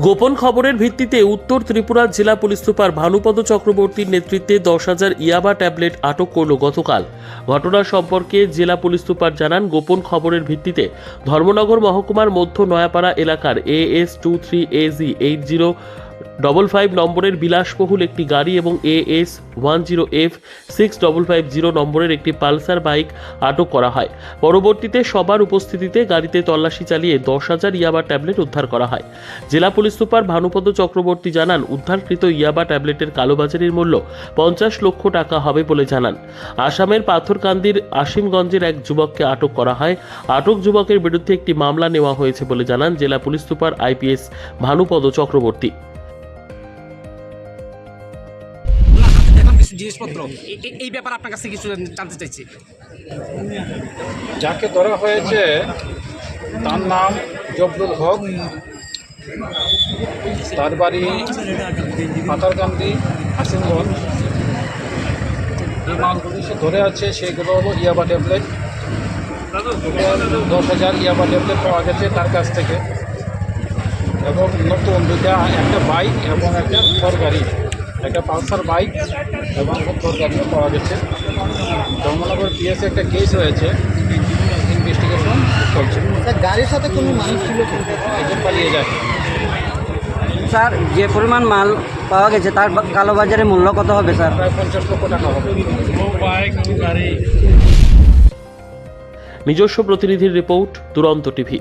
গোপন খবরের ভিত্তিতে উত্তর ত্রিপুরার জেলা পুলিশ সুপার ভানুপদ চক্রবর্তীর নেতৃত্বে 10,000 ইয়াবা ট্যাবলেট আটক করল গতকাল। ঘটনা সম্পর্কে জেলা পুলিশ সুপার জানান, গোপন খবরের ভিত্তিতে ধর্মনগর মহকুমার মধ্য নয়াপাড়া এলাকার AS23AZ 8055 নম্বরের বিলাসবহুল একটি গাড়ি এবং AS10F6550 নম্বরের একটি পালসার বাইক আটক করা হয়। পরবর্তীতে সবার উপস্থিতিতে গাড়িতে তল্লাশি চালিয়ে 10,000 ইয়াবা ট্যাবলেট উদ্ধার করা হয়। জেলা পুলিশ সুপার ভানুপদ চক্রবর্তী জানান, উদ্ধারকৃত ইয়াবা ট্যাবলেটের কালোবাজারির মূল্য 50 লক্ষ টাকা হবে বলে জানান। আসামের পাথরকান্দির আসিমগঞ্জের এক যুবককে আটক করা হয়। আটক যুবকের বিরুদ্ধে একটি মামলা নেওয়া হয়েছে বলে জানান জেলা police super IPS Bhanupada Chakraborty. জিনিসপত্র এই ব্যাপারে আপনার কাছে কিছু জানতে চাইছি। যাকে ধরা হয়েছে তার নাম জবরুল হক, তার বাড়ি পাথারকান্দি আসিমগঞ্জ। যে মালগুলি সে ধরে আছে সেগুলো হলো ইয়াবা ট্যাবলেট। 10,000 ইয়াবা ট্যাবলেট পাওয়া গেছে তার কাছ থেকে, এবং নতুন একটা বাইক এবং একটা তরগাড়ি, একটা পালসার বাইক এবং তরগাড়িও পাওয়া গেছে। ধর্মনগর PS একটা কেস হয়েছে, ইনভেস্টিগেশন চলছে। গাড়ির সাথে কোনো মানুষ ছিল? একজন পালিয়ে যায়। স্যার, যে পরিমাণ মাল পাওয়া গেছে তার কালোবাজারের মূল্য কত হবে স্যার? প্রায় 50 লক্ষ টাকা হবে। নিজস্ব প্রতিনিধির রিপোর্ট, দুরন্ত টিভি।